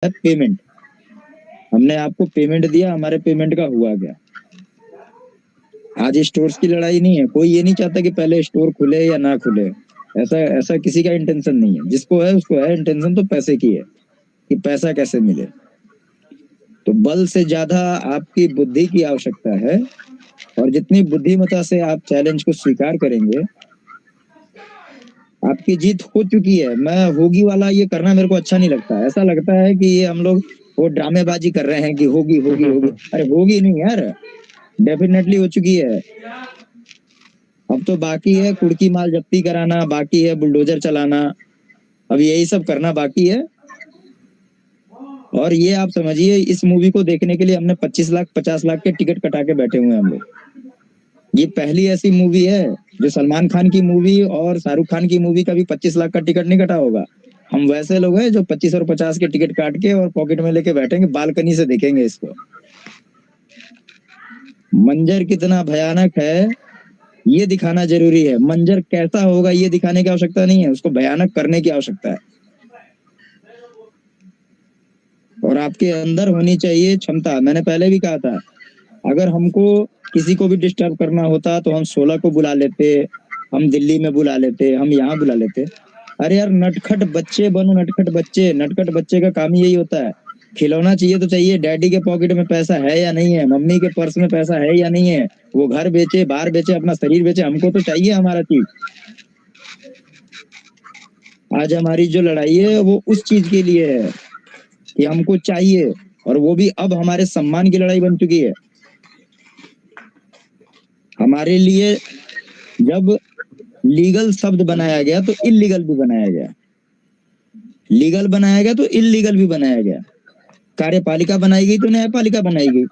है पेमेंट। हमने आपको पेमेंट दिया, हमारे पेमेंट का हुआ क्या? आज स्टोर्स की लड़ाई नहीं है, कोई ये नहीं चाहता कि पहले स्टोर खुले या ना खुले। ऐसा ऐसा किसी का इंटेंशन नहीं है। जिसको है उसको है इंटेंशन तो पैसे की है कि पैसा कैसे मिले। तो बल से ज्यादा आपकी बुद्धि की आवश्यकता है, और जितनी बुद्धिमत्ता से आप चैलेंज को स्वीकार करेंगे, आपकी जीत हो चुकी है। मैं होगी वाला ये करना मेरे को अच्छा नहीं लगता। ऐसा लगता है कि ये हम लोग वो ड्रामेबाजी कर रहे हैं कि होगी होगी होगी। अरे होगी नहीं यार, डेफिनेटली हो चुकी है। अब तो बाकी है कुड़की माल जब्ती कराना, बाकी है बुलडोजर चलाना, अब यही सब करना बाकी है। और ये आप समझिए, इस मूवी को देखने के लिए हमने 25 लाख 50 लाख के टिकट कटा के बैठे हुए हैं हम लोग। ये पहली ऐसी मूवी है जो सलमान खान की मूवी और शाहरुख खान की मूवी का भी 25 लाख का टिकट नहीं कटा होगा। हम वैसे लोग हैं जो 25 और 50 के टिकट काट के और पॉकेट में लेके बैठेंगे, बालकनी से देखेंगे इसको। मंजर कितना भयानक है ये दिखाना जरूरी है। मंजर कैसा होगा ये दिखाने की आवश्यकता नहीं है, उसको भयानक करने की आवश्यकता है। और आपके अंदर होनी चाहिए क्षमता। मैंने पहले भी कहा था, अगर हमको किसी को भी डिस्टर्ब करना होता तो हम 16 को बुला लेते, हम दिल्ली में बुला लेते, हम यहाँ बुला लेते। अरे यार, नटखट बच्चे बनो, नटखट बच्चे। नटखट बच्चे का काम यही होता है। खिलौना चाहिए तो चाहिए, डैडी के पॉकेट में पैसा है या नहीं है, मम्मी के पर्स में पैसा है या नहीं है, वो घर बेचे, बाहर बेचे, अपना शरीर बेचे, हमको तो चाहिए हमारा चीज। आज हमारी जो लड़ाई है वो उस चीज के लिए है कि हमको चाहिए, और वो भी अब हमारे सम्मान की लड़ाई बन चुकी है। हमारे लिए जब लीगल शब्द बनाया गया तो इलीगल भी बनाया गया, लीगल बनाया गया तो इलीगल भी बनाया गया। कार्यपालिका बनाई गई तो न्यायपालिका बनाई गई।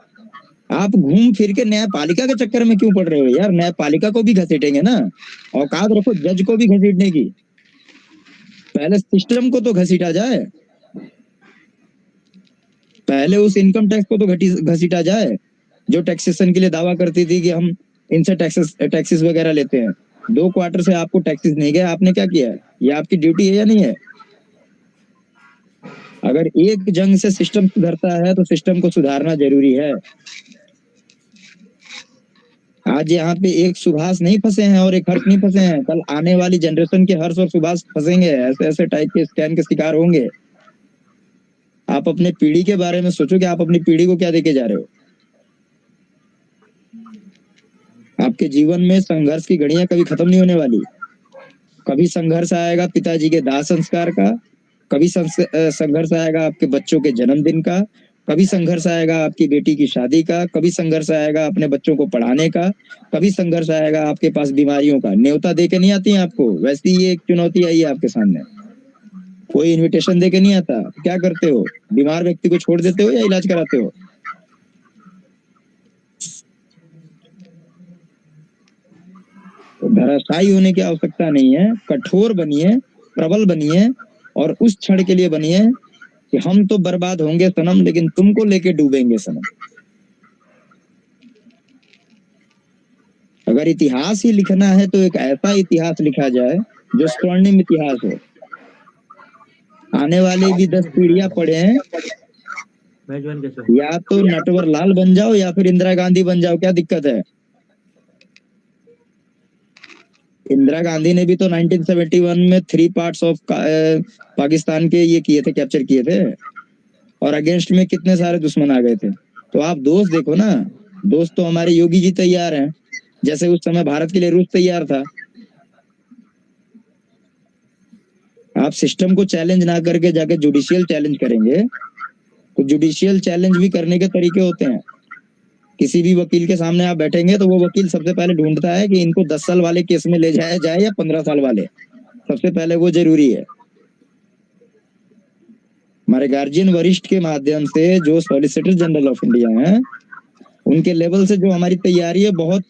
आप घूम फिर के न्यायपालिका के चक्कर में क्यों पड़ रहे हो यार? न्यायपालिका को भी घसीटेंगे ना, औकात रखो जज को भी घसीटने की। पहले सिस्टम को तो घसीटा जाए, पहले उस इनकम टैक्स को तो घसीटा जाए जो टैक्सेशन के लिए दावा करती थी कि हम इनसे टैक्सेस वगैरह लेते हैं। 2 क्वार्टर से आपको टैक्सेस नहीं गया, आपने क्या किया? ये आपकी ड्यूटी है या नहीं है? अगर एक जंग से सिस्टम सुधरता है तो सिस्टम को सुधारना जरूरी है। आज यहाँ पे एक सुभाष नहीं फंसे हैं और एक हर्ष नहीं फंसे हैं, कल आने वाली जनरेशन के हर्ष और सुभाष फंसेंगे, ऐसे ऐसे टाइप के स्कैम के शिकार होंगे। आप अपने पीढ़ी के बारे में सोचो कि आप अपनी पीढ़ी को क्या देके जा रहे हो। आपके जीवन में संघर्ष की घड़ियां कभी खत्म नहीं होने वाली। कभी संघर्ष आएगा पिताजी के दाह संस्कार का, कभी संघर्ष आएगा आपके बच्चों के जन्मदिन का, कभी संघर्ष आएगा आपकी बेटी की शादी का, कभी संघर्ष आएगा अपने बच्चों को पढ़ाने का, कभी संघर्ष आएगा आपके पास बीमारियों का। न्योता दे के नहीं आती है आपको, वैसी ही एक चुनौती आई है आपके सामने। कोई इनविटेशन दे के नहीं आता। क्या करते हो? बीमार व्यक्ति को छोड़ देते हो या इलाज कराते हो? तो धराशायी होने की आवश्यकता नहीं है, कठोर बनिए, प्रबल बनिए, और उस क्षण के लिए बनिए कि हम तो बर्बाद होंगे सनम, लेकिन तुमको लेके डूबेंगे सनम। अगर इतिहास ही लिखना है तो एक ऐसा इतिहास लिखा जाए जो स्वर्णिम इतिहास हो। आने वाली भी 10 पीढ़ियां पढ़े हैं, या तो नटवर लाल बन जाओ या फिर इंदिरा गांधी बन जाओ, क्या दिक्कत है? इंदिरा गांधी ने भी तो 1971 में 3 पार्ट्स ऑफ पाकिस्तान के ये किए थे, कैप्चर किए थे, और अगेंस्ट में कितने सारे दुश्मन आ गए थे। तो आप दोस्त देखो ना, दोस्त तो हमारे योगी जी तैयार हैं, जैसे उस समय भारत के लिए रूस तैयार था। आप सिस्टम को चैलेंज ना करके जाके जुडिशियल चैलेंज करेंगे, तो जुडिशियल चैलेंज भी करने के तरीके होते हैं। किसी भी वकील के सामने आप बैठेंगे तो वो वकील सबसे पहले ढूंढता है कि इनको 10 साल वाले केस में ले जाया जाए या 15 साल वाले, सबसे पहले वो जरूरी है। हमारे गार्जियन वरिष्ठ के माध्यम से जो सॉलिसिटर जनरल ऑफ इंडिया हैं, उनके लेवल से जो हमारी तैयारी है, बहुत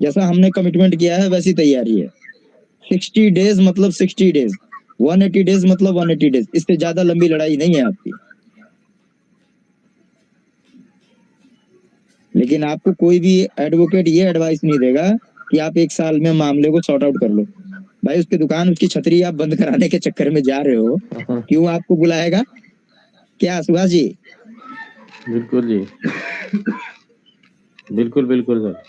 जैसा हमने कमिटमेंट किया है वैसी तैयारी है। 60 डेज मतलब 60 डेज, 180 डेज मतलब 180 डेज, इससे ज्यादा लंबी लड़ाई नहीं है आपकी। लेकिन आपको कोई भी एडवोकेट ये एडवाइस नहीं देगा कि आप 1 साल में मामले को सॉर्ट आउट कर लो। भाई, उसकी दुकान, उसकी छतरी आप बंद कराने के चक्कर में जा रहे हो, क्यों आपको बुलाएगा? क्या सुभाष जी? बिल्कुल जी, बिल्कुल बिल्कुल सर।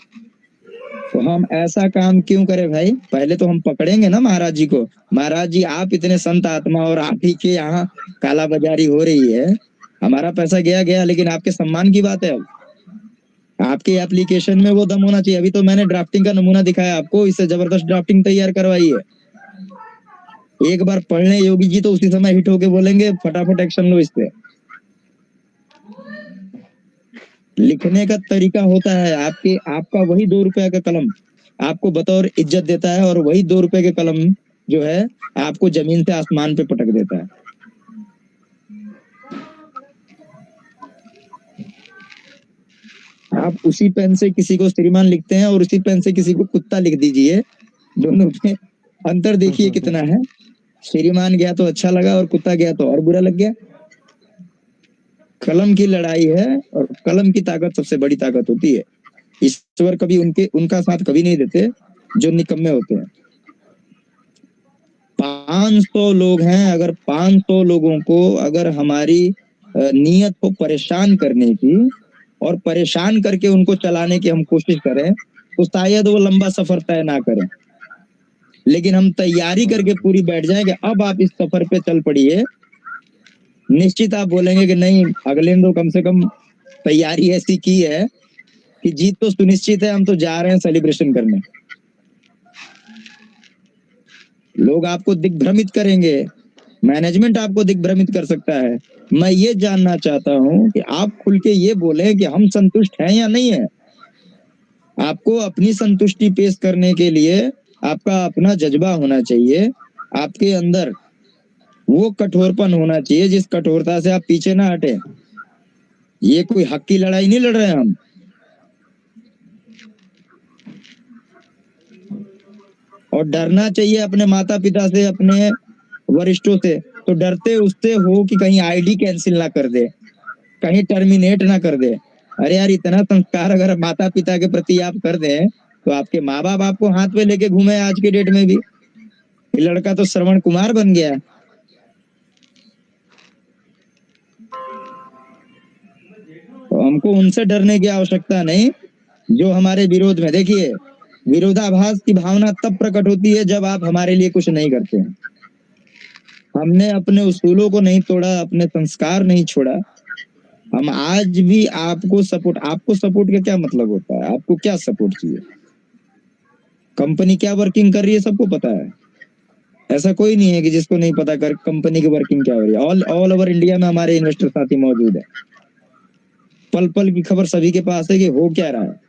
तो हम ऐसा काम क्यों करें भाई? पहले तो हम पकड़ेंगे ना महाराज जी को। महाराज जी आप इतने संत आत्मा और आप ही के यहाँ काला बाजारी हो रही है, हमारा पैसा गया गया, लेकिन आपके सम्मान की बात है। अब आपके एप्लीकेशन में वो दम होना चाहिए। अभी तो मैंने ड्राफ्टिंग का नमूना दिखाया आपको, इससे जबरदस्त ड्राफ्टिंग तैयार करवाई है। एक बार पढ़ने योगी जी तो उसी समय हिट होके बोलेंगे फटाफट एक्शन लो इस पे। लिखने का तरीका होता है आपके, आपका वही 2 रुपए का कलम आपको बतौर इज्जत देता है, और वही 2 रुपए के कलम जो है आपको जमीन से आसमान पे पटक देता है। आप उसी पेन से किसी को श्रीमान लिखते हैं और उसी पेन से किसी को कुत्ता लिख दीजिए, दोनों में अंतर देखिए कितना है। श्रीमान गया तो अच्छा लगा और कुत्ता गया तो और बुरा लग गया। कलम की लड़ाई है, और कलम की ताकत सबसे बड़ी ताकत होती है। ईश्वर कभी उनका साथ कभी नहीं देते जो निकम्मे होते हैं। 500 लोग हैं, अगर 500 लोगों को अगर हमारी नीयत को परेशान करने की और परेशान करके उनको चलाने की हम कोशिश करें तो शायद वो लंबा सफर तय ना करें। लेकिन हम तैयारी करके पूरी बैठ जाएं कि अब आप इस सफर पे चल पड़िए, निश्चित आप बोलेंगे कि नहीं, अगले ने तो कम से कम तैयारी ऐसी की है कि जीत तो सुनिश्चित है, हम तो जा रहे हैं सेलिब्रेशन करने। लोग आपको दिग्भ्रमित करेंगे, मैनेजमेंट आपको दिग्भ्रमित कर सकता है। मैं ये जानना चाहता हूं कि आप खुल के ये बोले कि हम संतुष्ट हैं या नहीं है। आपको अपनी संतुष्टि पेश करने के लिए आपका अपना जज्बा होना चाहिए, आपके अंदर वो कठोरपन होना चाहिए जिस कठोरता से आप पीछे ना हटे। ये कोई हक की लड़ाई नहीं लड़ रहे हैं हम। और डरना चाहिए अपने माता पिता से, अपने वरिष्ठों से। तो डरते उससे हो कि कहीं आईडी कैंसिल ना कर दे, कहीं टर्मिनेट ना कर दे। अरे यार, इतना संस्कार अगर माता पिता के प्रति आप कर दें तो आपके माँ बाप आपको हाथ पे लेके घूमे आज के डेट में भी। ये लड़का तो श्रवण कुमार बन गया। तो हमको उनसे डरने की आवश्यकता नहीं जो हमारे विरोध में। देखिए, विरोधाभास की भावना तब प्रकट होती है जब आप हमारे लिए कुछ नहीं करते हैं। हमने अपने उसूलों को नहीं तोड़ा, अपने संस्कार नहीं छोड़ा। हम आज भी आपको सपोर्ट का क्या मतलब होता है? आपको क्या सपोर्ट चाहिए? कंपनी क्या वर्किंग कर रही है सबको पता है। ऐसा कोई नहीं है कि जिसको नहीं पता कर कंपनी की वर्किंग क्या हो रही है। ऑल ओवर इंडिया में हमारे इन्वेस्टर साथी मौजूद है। पल पल की खबर सभी के पास है कि हो क्या रहा है।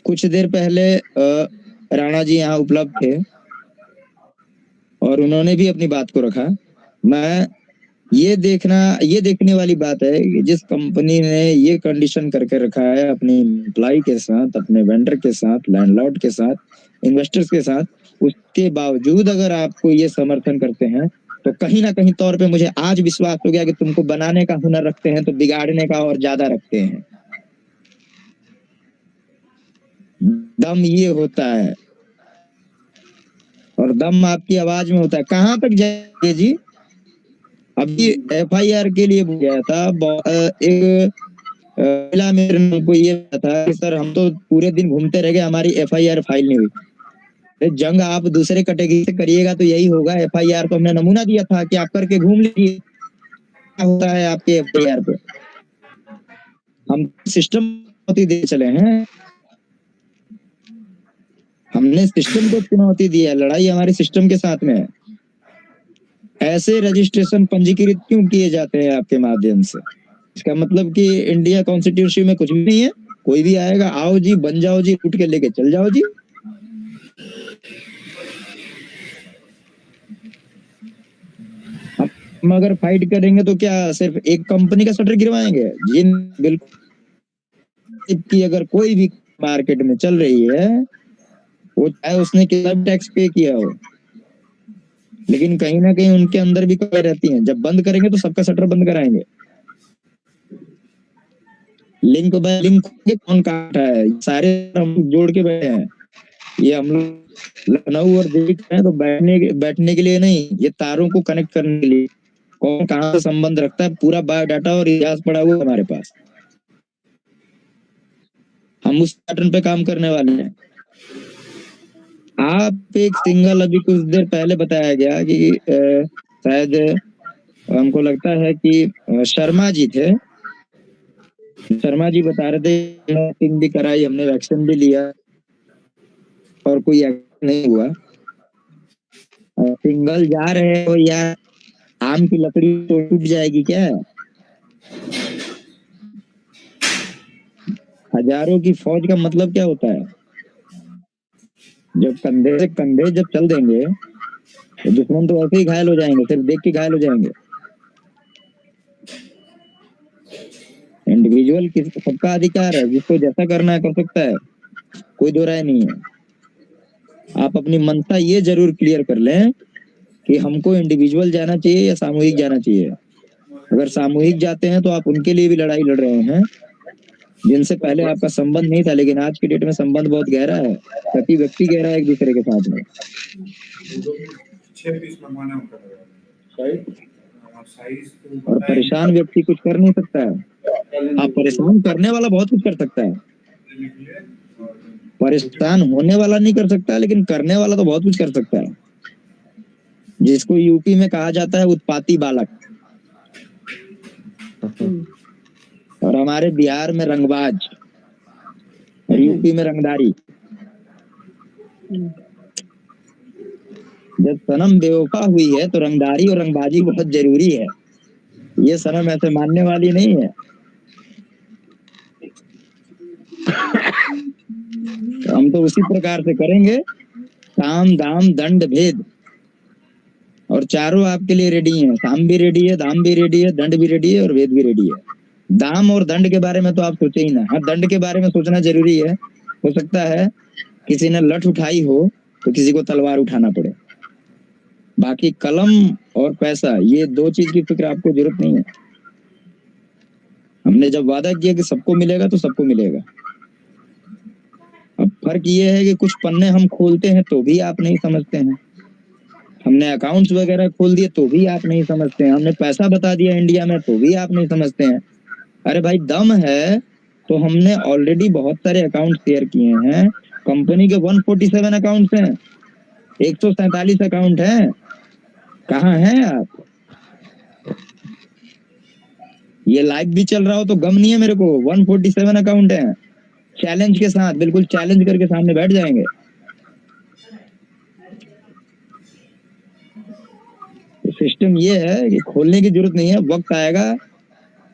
कुछ देर पहले राणा जी यहाँ उपलब्ध थे और उन्होंने भी अपनी बात को रखा। मैं ये देखने वाली बात है कि जिस कंपनी ने ये कंडीशन करके रखा है अपने एम्प्लॉय के साथ, अपने वेंडर के साथ, लैंडलॉर्ड के साथ, इन्वेस्टर्स के साथ, उसके बावजूद अगर आपको ये समर्थन करते हैं तो कहीं ना कहीं तौर पे मुझे आज विश्वास हो गया कि तुमको बनाने का हुनर रखते हैं तो बिगाड़ने का और ज्यादा रखते हैं। दम ये होता है, और दम आपकी आवाज में होता है। कहाँ तक जाएंगे जी? अभी एफआईआर के लिए गया था एक महिला मेरे को ये था कि सर हम तो पूरे दिन घूमते रह गए, हमारी एफआईआर फाइल नहीं हुई। जंग आप दूसरे कैटेगरी से करिएगा तो यही होगा। एफआईआर तो हमने नमूना दिया था कि आप करके घूम लीजिए, क्या होता है आपके एफआईआर पे। हम सिस्टम दे चले हैं, हमने सिस्टम को चुनौती दी है। लड़ाई हमारे सिस्टम के साथ में है। ऐसे रजिस्ट्रेशन पंजीकृत क्यों किए जाते हैं आपके माध्यम से? इसका मतलब कि इंडिया कॉन्स्टिट्यूशन में कुछ भी नहीं है, कोई भी आएगा, आओ जी बन जाओ जी, उठ के लेके चल जाओ जी। हम अगर फाइट करेंगे तो क्या सिर्फ एक कंपनी का शटर गिरवाएंगे? जी बिल्कुल। की अगर कोई भी मार्केट में चल रही है, वो चाहे उसने कितना टैक्स पे किया हो, लेकिन कहीं ना कहीं उनके अंदर भी कमी रहती है। जब बंद करेंगे तो सबका शटर बंद कराएंगे। लिंक बाय लिंक कौन काटा है? सारे हम जोड़ के बैठे हैं, ये हम लोग लखनऊ और दिल्ली है तो बैठने के लिए नहीं, ये तारों को कनेक्ट करने के लिए। कौन कहाँ से संबंध रखता है, पूरा बायोडाटा और इतिहास पड़ा हुआ है हमारे पास। हम उस पैटर्न पे काम करने वाले हैं। आप एक सिंगल अभी कुछ देर पहले बताया गया कि शायद हमको लगता है कि शर्मा जी थे, शर्मा जी बता रहे थे वैक्सीन भी कराई हमने, वैक्सीन भी लिया और कोई एक्शन नहीं हुआ। सिंगल जा रहे हो या आम की लकड़ी तो टूट जाएगी क्या? हजारों की फौज का मतलब क्या होता है? जब कंधे से कंधे जब चल देंगे तो दुश्मन तो ऐसे ही घायल हो जाएंगे, सिर्फ देख के घायल हो जाएंगे। इंडिविजुअल किस सबका अधिकार है, जिसको जैसा करना है कर सकता है, कोई दो राय नहीं है। आप अपनी मंशा ये जरूर क्लियर कर लें कि हमको इंडिविजुअल जाना चाहिए या सामूहिक जाना चाहिए। अगर सामूहिक जाते हैं तो आप उनके लिए भी लड़ाई लड़ रहे हैं जिनसे पहले आपका संबंध नहीं था, लेकिन आज की डेट में संबंध बहुत गहरा है, प्रति व्यक्ति गहरा है एक दूसरे के साथ में। और परेशान व्यक्ति कुछ कर नहीं सकता है। आप परेशान करने वाला बहुत कुछ कर सकता है, परेशान होने वाला नहीं कर सकता, लेकिन करने वाला तो बहुत कुछ कर सकता है, जिसको यूपी में कहा जाता है उत्पाती बालक, और हमारे बिहार में रंगबाज, और यूपी में रंगदारी। जब सनम बेवफा हुई है तो रंगदारी और रंगबाजी बहुत जरूरी है, ये सनम ऐसे मानने वाली नहीं है। तो हम तो उसी प्रकार से करेंगे, साम दाम दंड भेद, और चारों आपके लिए रेडी हैं। साम भी रेडी है, दाम भी रेडी है, दंड भी रेडी है और वेद भी रेडी है। दाम और दंड के बारे में तो आप सोचे ही ना। हाँ, दंड के बारे में सोचना जरूरी है, हो सकता है किसी ने लठ उठाई हो तो किसी को तलवार उठाना पड़े। बाकी कलम और पैसा, ये दो चीज की फिक्र आपको जरूरत नहीं है। हमने जब वादा किया कि सबको मिलेगा तो सबको मिलेगा। अब फर्क ये है कि कुछ पन्ने हम खोलते हैं तो भी आप नहीं समझते हैं, हमने अकाउंट्स वगैरह खोल दिए तो भी आप नहीं समझते हैं, हमने पैसा बता दिया इंडिया में तो भी आप नहीं समझते हैं। अरे भाई, दम है तो हमने ऑलरेडी बहुत सारे अकाउंट शेयर किए हैं। कंपनी के 147 अकाउंट्स हैं, 147 अकाउंट हैं। कहाँ हैं आप? ये लाइव भी चल रहा हो तो गम नहीं है मेरे को, 147 अकाउंट है। चैलेंज के साथ, बिल्कुल चैलेंज करके सामने बैठ जाएंगे। तो सिस्टम ये है कि खोलने की जरूरत नहीं है, वक्त आएगा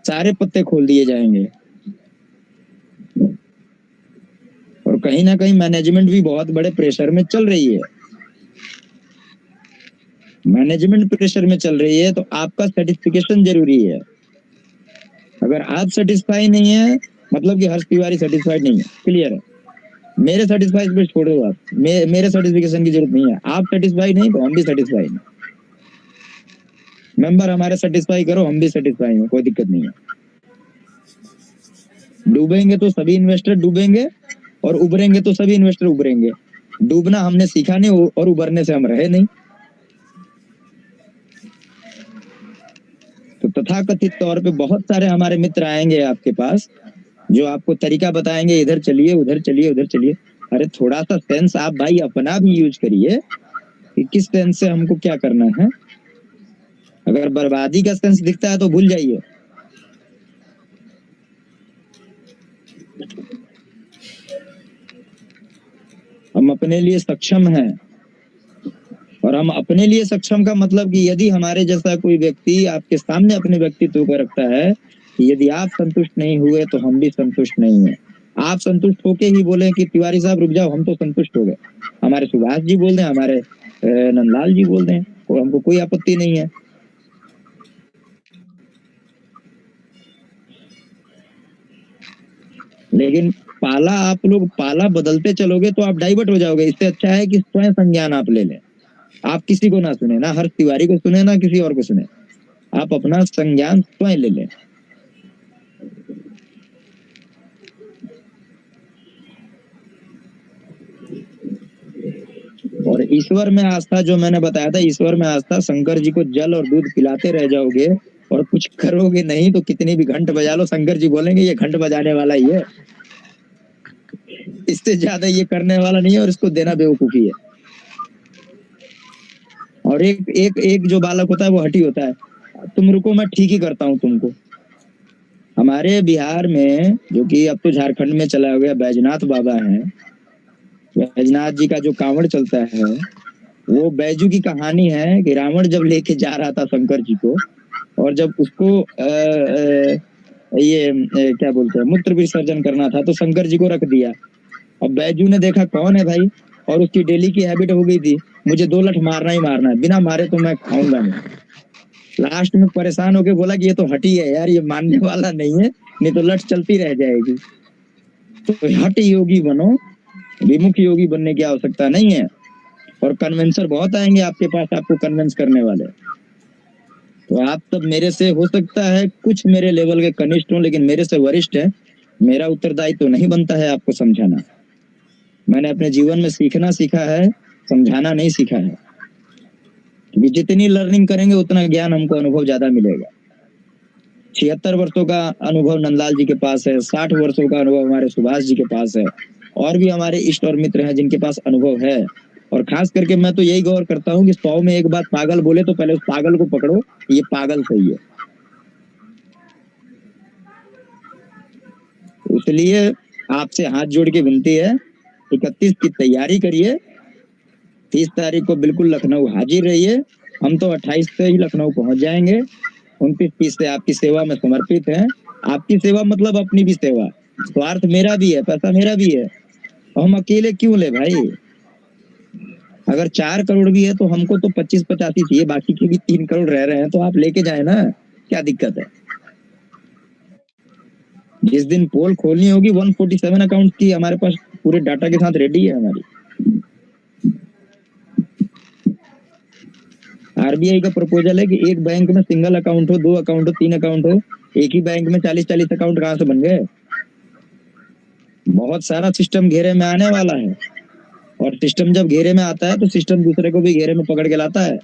सारे पत्ते खोल दिए जाएंगे। और कहीं ना कहीं मैनेजमेंट भी बहुत बड़े प्रेशर में चल रही है, मैनेजमेंट प्रेशर में चल रही है, तो आपका सर्टिफिकेशन जरूरी है। अगर आप सेटिस्फाई नहीं है, मतलब कि हर्ष तिवारी सेटिस्फाइड नहीं है, क्लियर है। मेरे सेटिस्फाइड पे छोड़ो आप, मेरे सर्टिफिकेशन की जरूरत नहीं है। आप सेटिस्फाइड नहीं तो हम भी सेटिस्फाइड हैं। मेंबर हमारे सेटिस्फाई करो, हम भी सेटिस्फाई हैं, कोई दिक्कत नहीं है। डूबेंगे तो सभी इन्वेस्टर डूबेंगे और उभरेंगे तो सभी इन्वेस्टर उभरेंगे। डूबना हमने सीखा नहीं और उभरने से हम रहे नहीं। तो तथाकथित तौर पे बहुत सारे हमारे मित्र आएंगे आपके पास जो आपको तरीका बताएंगे, इधर चलिए उधर चलिए उधर चलिए। अरे थोड़ा सा सेंस आप भाई अपना भी यूज करिए कि किस सेंस से हमको क्या करना है। अगर बर्बादी का सेंस दिखता है तो भूल जाइए। हम अपने लिए सक्षम हैं, और हम अपने लिए सक्षम का मतलब कि यदि हमारे जैसा कोई व्यक्ति आपके सामने अपने व्यक्तित्व को रखता है कि यदि आप संतुष्ट नहीं हुए तो हम भी संतुष्ट नहीं है। आप संतुष्ट होके ही बोले कि तिवारी साहब रुक जाओ, हम तो संतुष्ट हो गए। हमारे सुभाष जी बोल दें, हमारे नंदलाल जी बोल दें, तो हमको कोई आपत्ति नहीं है। लेकिन पाला आप लोग पाला बदलते चलोगे तो आप डाइवर्ट हो जाओगे। इससे अच्छा है कि स्वयं संज्ञान आप ले लें। आप किसी को ना सुने, ना हर्ष तिवारी को सुने, ना किसी और को सुने। आप अपना संज्ञान स्वयं ले लें। और ईश्वर में आस्था, जो मैंने बताया था, ईश्वर में आस्था, शंकर जी को जल और दूध पिलाते रह जाओगे और कुछ करोगे नहीं तो कितनी भी घंट बजा लो, शंकर जी बोलेंगे ये घंट बजाने वाला ही है, इससे ज्यादा ये करने वाला नहीं है और इसको देना बेवकूफी है। और एक एक एक जो बालक होता है वो हठी होता है, तुम रुको मैं ठीक ही करता हूँ तुमको। हमारे बिहार में, जो कि अब तो झारखंड में चला गया, बैजनाथ बाबा हैं, बैजनाथ जी का जो कांवड़ चलता है, वो बैजू की कहानी है कि रावण जब लेके जा रहा था शंकर जी को, और जब उसको क्या बोलते हैं, मूत्र विसर्जन करना था, तो शंकर जी को रख दिया। अब बैजू ने देखा कौन है भाई, और उसकी डेली की हैबिट हो गई थी, मुझे 2 लठ मारना ही मारना है, बिना मारे तो मैं खाऊंगा नहीं। लास्ट में परेशान होके बोला कि ये तो हटी है यार, ये मानने वाला नहीं है, नहीं तो लठ चलती रह जाएगी। तो हट योगी बनो, विमुख योगी बनने की आवश्यकता नहीं है। और कन्वेंसर बहुत आएंगे आपके पास, आपको कन्वेंस करने वाले। तो आप सब मेरे से, हो सकता है कुछ मेरे लेवल के कनिष्ठ हो, लेकिन मेरे से वरिष्ठ है, मेरा उत्तरदायित्व तो नहीं बनता है आपको समझाना। मैंने अपने जीवन में सीखना सीखा है, समझाना नहीं सीखा है, क्योंकि जितनी लर्निंग करेंगे उतना ज्ञान हमको, अनुभव ज्यादा मिलेगा। 76 वर्षों का अनुभव नंदलाल जी के पास है, 60 वर्षों का अनुभव हमारे सुभाष जी के पास है, और भी हमारे इष्ट और मित्र हैं जिनके पास अनुभव है। और खास करके मैं तो यही गौर करता हूँ कि 100 में एक बात पागल बोले तो पहले उस पागल को पकड़ो, ये पागल सही है। इसलिए आपसे हाथ जोड़ के विनती है, 31 की तैयारी करिए, 30 तारीख को बिल्कुल लखनऊ हाजिर रहिए। हम तो 28 से ही लखनऊ पहुंच जाएंगे। 29-30 से आपकी सेवा में समर्पित हैं। आपकी सेवा मतलब अपनी भी सेवा, स्वार्थ मेरा भी है, पैसा मेरा भी है। और हम अकेले क्यों ले भाई, अगर 4 करोड़ भी है तो हमको तो 25-85 चाहिए, बाकी के भी 3 करोड़ रह रहे हैं, तो आप लेके जाए ना, क्या दिक्कत है। जिस दिन पोल खोलनी होगी 147 अकाउंट की हमारे पास पूरे डाटा के साथ रेडी है हमारी। आरबीआई का प्रपोजल है कि एक बैंक में सिंगल अकाउंट हो, 2 अकाउंट हो, 3 अकाउंट हो। एक ही बैंक में 40-40 अकाउंट कहाँ से बन गए। बहुत सारा सिस्टम घेरे में आने वाला है, और सिस्टम जब घेरे में आता है तो सिस्टम दूसरे को भी घेरे में पकड़ के लाता है।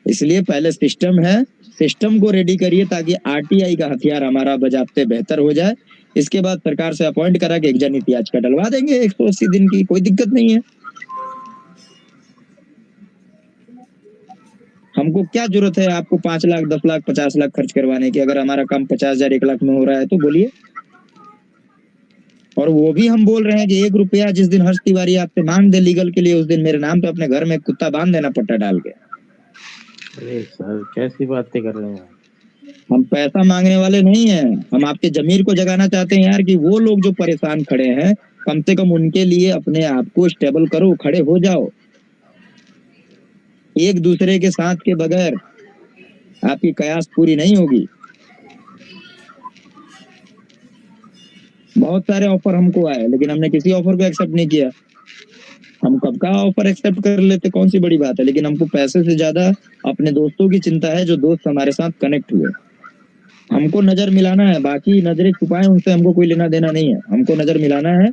इसलिए पहले सिस्टम है, सिस्टम को रेडी करिए ताकि आरटीआई का हथियार हमारा बजाते बेहतर हो जाए। इसके बाद सरकार से अपॉइंट करा के एक जनहित याचिका डलवा देंगे 180 दिन की, कोई दिक्कत नहीं है। हमको क्या जरूरत है आपको 5 लाख 10 लाख 50 लाख खर्च करवाने की, अगर हमारा काम 50,000 1 लाख में हो रहा है तो बोलिए। और वो भी हम बोल रहे हैं कि 1 रुपया जिस दिन हर्ष तिवारी आपसे मांग दे लीगल के लिए, उस दिन मेरे नाम पे अपने घर में कुत्ता बांध देना पट्टा डाल के। अरे सर कैसी बातें कर रहे हैं। हम पैसा मांगने वाले नहीं हैं, हम आपके जमीर को जगाना चाहते हैं यार, कि वो लोग जो परेशान खड़े हैं, कम से कम उनके लिए अपने आप को स्टेबल करो, खड़े हो जाओ। एक दूसरे के साथ के बगैर आपकी कयास पूरी नहीं होगी। बहुत सारे ऑफर हमको आए, लेकिन हमने किसी ऑफर को एक्सेप्ट नहीं किया। हम कब का ऑफर एक्सेप्ट कर लेते, कौन सी बड़ी बात है। लेकिन हमको पैसे से ज्यादा अपने दोस्तों की चिंता है, जो दोस्त हमारे साथ कनेक्ट हुए। हमको नजर मिलाना है, बाकी नजरें छुपाए उनसे हमको कोई लेना देना नहीं है। हमको नजर मिलाना है।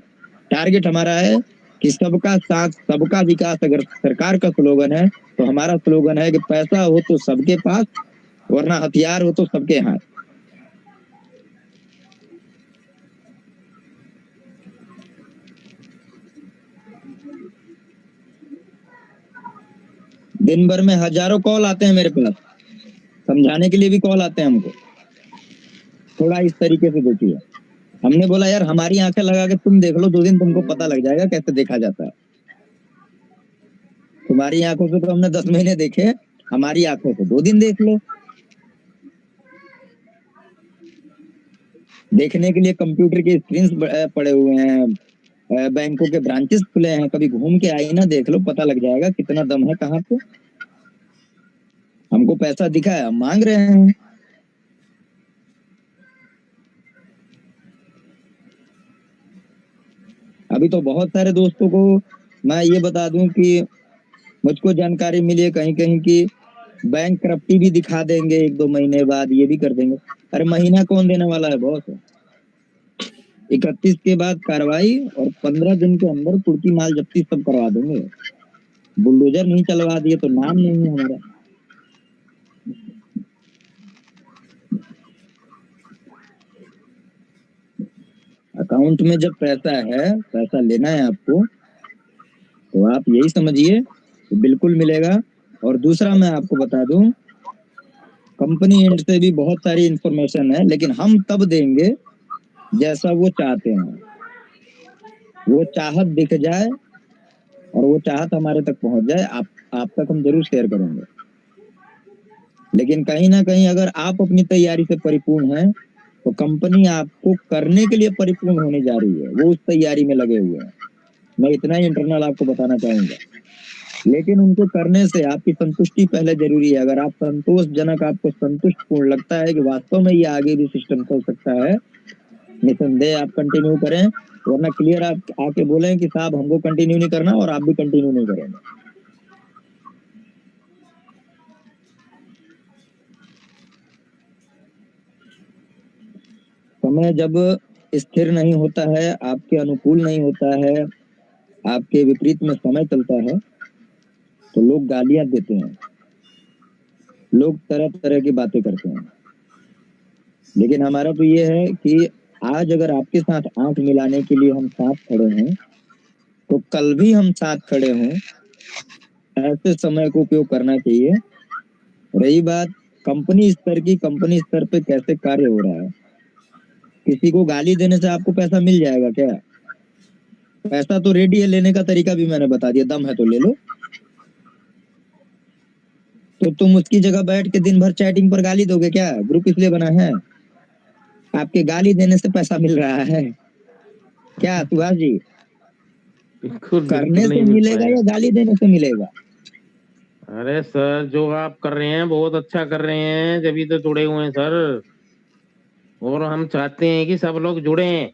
टारगेट हमारा है कि सबका साथ सबका विकास अगर सरकार का स्लोगन है, तो हमारा स्लोगन है कि पैसा हो तो सबके पास, वरना हथियार हो तो सबके हाथ। दिन भर में हजारों कॉल आते हैं मेरे पास, समझाने के लिए भी कॉल आते हैं हमको। थोड़ा इस तरीके से देखिए। हमने बोला यार हमारी आंखें लगा के तुम देख लो, 2 दिन तुमको पता लग जाएगा कैसे देखा जाता है। तुम्हारी आंखों से तो हमने 10 महीने देखे, हमारी आंखों से 2 दिन देख लो। देखने के लिए कंप्यूटर के स्क्रीन पड़े हुए हैं, बैंकों के ब्रांचेस खुले हैं, कभी घूम के आई ना देख लो, पता लग जाएगा कितना दम है कहाँ पे। हमको पैसा दिखा है, हम मांग रहे हैं। अभी तो बहुत सारे दोस्तों को मैं ये बता दूं कि मुझको जानकारी मिली है कहीं कहीं की बैंक करप्टी भी दिखा देंगे 1-2 महीने बाद, ये भी कर देंगे। अरे महीना कौन देने वाला है बॉस। 31 के बाद कार्रवाई और 15 दिन के अंदर कुर्की माल जब्ती सब करवा देंगे। बुलडोजर नहीं चलवा दिए तो नाम नहीं है हमारा। अकाउंट में जब पैसा है, पैसा लेना है आपको, तो आप यही समझिए कि बिल्कुल मिलेगा। और दूसरा मैं आपको बता दूं, कंपनी एंड से भी बहुत सारी इंफॉर्मेशन है, लेकिन हम तब देंगे जैसा वो चाहते हैं। वो चाहत दिख जाए और वो चाहत हमारे तक पहुंच जाए, आप तक हम जरूर शेयर करेंगे। लेकिन कहीं ना कहीं अगर आप अपनी तैयारी से परिपूर्ण हैं, तो कंपनी आपको करने के लिए परिपूर्ण होने जा रही है, वो उस तैयारी में लगे हुए हैं। मैं इतना ही इंटरनल आपको बताना चाहूंगा। लेकिन उनको करने से आपकी संतुष्टि पहले जरूरी है। अगर आप संतोषजनक, आपको संतुष्टपूर्ण लगता है कि वास्तव में ये आगे भी सिस्टम चल सकता है, निसंदेह आप कंटिन्यू करें। वरना क्लियर आप आके बोलें कि साहब हमको कंटिन्यू नहीं करना, और आप भी कंटिन्यू नहीं करेंगे। समय जब स्थिर नहीं होता है, आपके अनुकूल नहीं होता है, आपके विपरीत में समय चलता है, तो लोग गालियां देते हैं, लोग तरह तरह की बातें करते हैं। लेकिन हमारा तो ये है कि आज अगर आपके साथ आंख मिलाने के लिए हम साथ खड़े हैं, तो कल भी हम साथ खड़े हों। ऐसे समय को उपयोग करना चाहिए। रही बात कंपनी स्तर की, कंपनी स्तर पे कैसे कार्य हो रहा है, किसी को गाली देने से आपको पैसा मिल जाएगा क्या? पैसा तो रेडी है, लेने का तरीका भी मैंने बता दिया, दम है तो ले लो। तो तुम उसकी जगह बैठ के दिन भर चैटिंग पर गाली दोगे क्या? ग्रुप इसलिए बना है, आपके गाली देने से पैसा मिल रहा है क्या सुभाष जी? बिल्कुल करने बिल्कुल से नहीं मिल मिलेगा पाएगा। या गाली देने से मिलेगा? अरे सर, जो आप कर रहे हैं बहुत अच्छा कर रहे हैं, जब तो जुड़े हुए हैं सर। और हम चाहते हैं कि सब लोग जुड़े।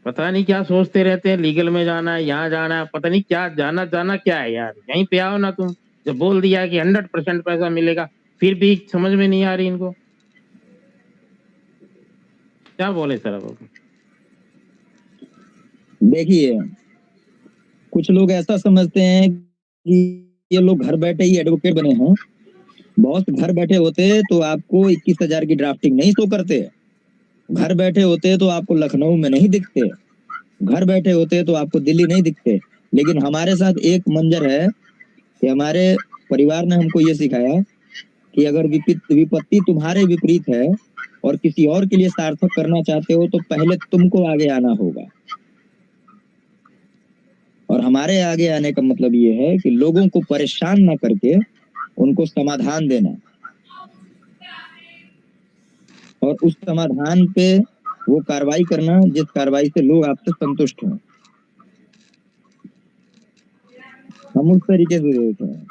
पता नहीं क्या सोचते रहते हैं, लीगल में जाना है, यहाँ जाना है, पता नहीं क्या जाना, जाना क्या है यार। यहीं पे आओ ना तुम। जब बोल दिया कि 100% पैसा मिलेगा, फिर भी समझ में नहीं आ रही इनको। क्या बोले सर अब? देखिए, कुछ लोग ऐसा समझते हैं कि ये लोग घर बैठे ही एडवोकेट बने हैं। बॉस घर बैठे होते तो आपको 21,000 की ड्राफ्टिंग नहीं शो करते, घर बैठे होते तो आपको लखनऊ में नहीं दिखते, घर बैठे होते तो आपको दिल्ली नहीं दिखते। लेकिन हमारे साथ एक मंजर है कि हमारे परिवार ने हमको ये सिखाया कि अगर विपत्ति तुम्हारे विपरीत है और किसी और के लिए सार्थक करना चाहते हो, तो पहले तुमको आगे आना होगा। और हमारे आगे आने का मतलब ये है कि लोगों को परेशान ना करके उनको समाधान देना, और उस समाधान पे वो कार्रवाई करना जिस कार्रवाई से लोग आपसे संतुष्ट हों। हम उस तरीके से देते हैं।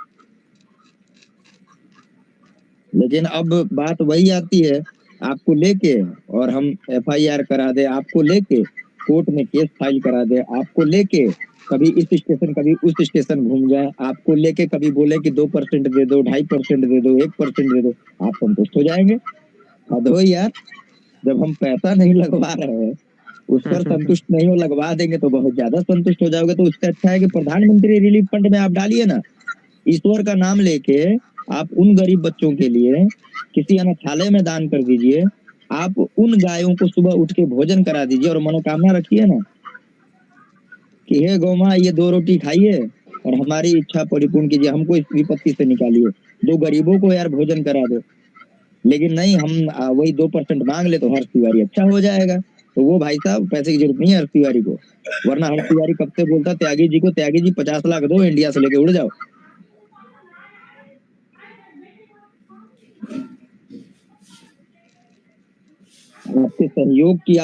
लेकिन अब बात वही आती है, आपको लेके और हम एफआईआर करा दे, आपको लेके कोर्ट में केस फाइल करा दे, आपको लेके कभी इस स्टेशन कभी उस स्टेशन घूम जाए, आपको लेके कभी बोले कि 2% दे दो, 2.5% दे दो, 1% दे दो, आप संतुष्ट हो जाएंगे? हद हो यार। जब हम पैसा नहीं लगवा रहे हैं, उस पर संतुष्ट नहीं हो, लगवा देंगे तो बहुत ज्यादा संतुष्ट हो जाओगे। तो उससे अच्छा है कि प्रधानमंत्री रिलीफ फंड में आप डालिए ना, ईश्वर का नाम लेके आप उन गरीब बच्चों के लिए किसी अनाथालय में दान कर दीजिए। आप उन गायों को सुबह उठ के भोजन करा दीजिए और मनोकामना रखिए ना कि हे गौ माँ, ये 2 रोटी खाइए और हमारी इच्छा परिपूर्ण कीजिए, हमको इस विपत्ति से निकालिए, 2 गरीबों को यार भोजन करा दो। लेकिन नहीं, हम वही 2% मांग ले तो हर्ष तिवारी अच्छा हो जाएगा। तो वो भाई साहब, पैसे की जरूरत नहीं है हर्ष तिवारी को। वरना हर्ष तिवारी कब से बोलता त्यागी जी को, त्यागी जी 50 लाख दो, इंडिया से लेके उड़ जाओ। आपके सहयोग की